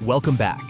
Welcome back.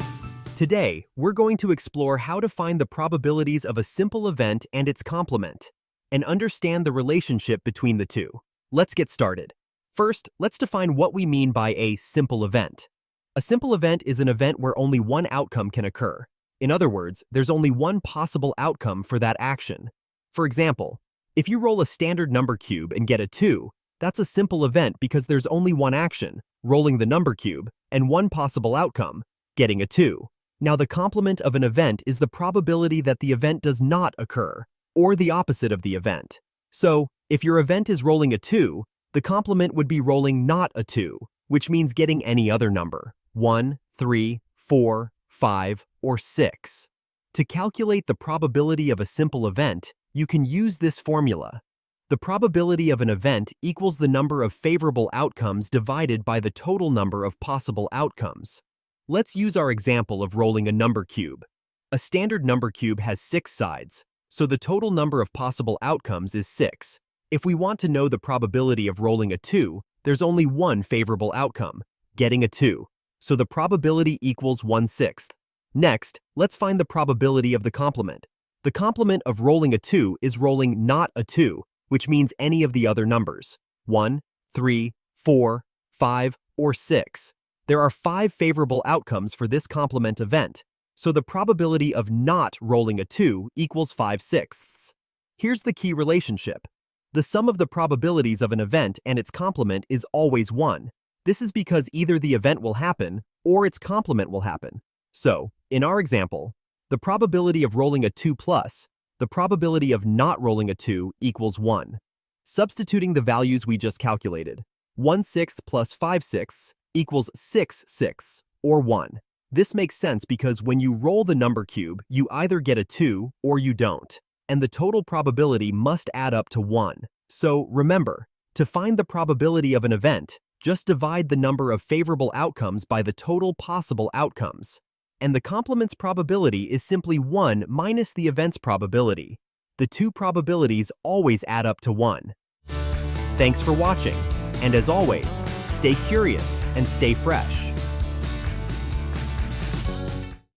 Today, we're going to explore how to find the probabilities of a simple event and its complement, and understand the relationship between the two. Let's get started. First, let's define what we mean by a simple event. A simple event is an event where only one outcome can occur. In other words, there's only one possible outcome for that action. For example, if you roll a standard number cube and get a 2, that's a simple event because there's only one action, rolling the number cube, and one possible outcome, getting a 2. Now, the complement of an event is the probability that the event does not occur, or the opposite of the event. So, if your event is rolling a 2, the complement would be rolling not a 2, which means getting any other number, 1, 3, 4, 5, or 6. To calculate the probability of a simple event, you can use this formula. The probability of an event equals the number of favorable outcomes divided by the total number of possible outcomes. Let's use our example of rolling a number cube. A standard number cube has 6 sides, so the total number of possible outcomes is 6. If we want to know the probability of rolling a 2, there's only one favorable outcome, getting a 2, so the probability equals 1/6. Next, let's find the probability of the complement. The complement of rolling a 2 is rolling not a 2, which means any of the other numbers, 1, 3, 4, 5, or 6. There are 5 favorable outcomes for this complement event, so the probability of not rolling a 2 equals 5/6. Here's the key relationship. The sum of the probabilities of an event and its complement is always 1. This is because either the event will happen or its complement will happen. So, in our example, the probability of rolling a 2 plus the probability of not rolling a 2 equals 1. Substituting the values we just calculated, 1/6 plus 5/6 equals 6/6, or 1. This makes sense because when you roll the number cube, you either get a 2 or you don't, and the total probability must add up to 1. So remember, to find the probability of an event, just divide the number of favorable outcomes by the total possible outcomes. And the complement's probability is simply 1 minus the event's probability. The two probabilities always add up to 1. Thanks for watching, and as always, stay curious and stay fresh.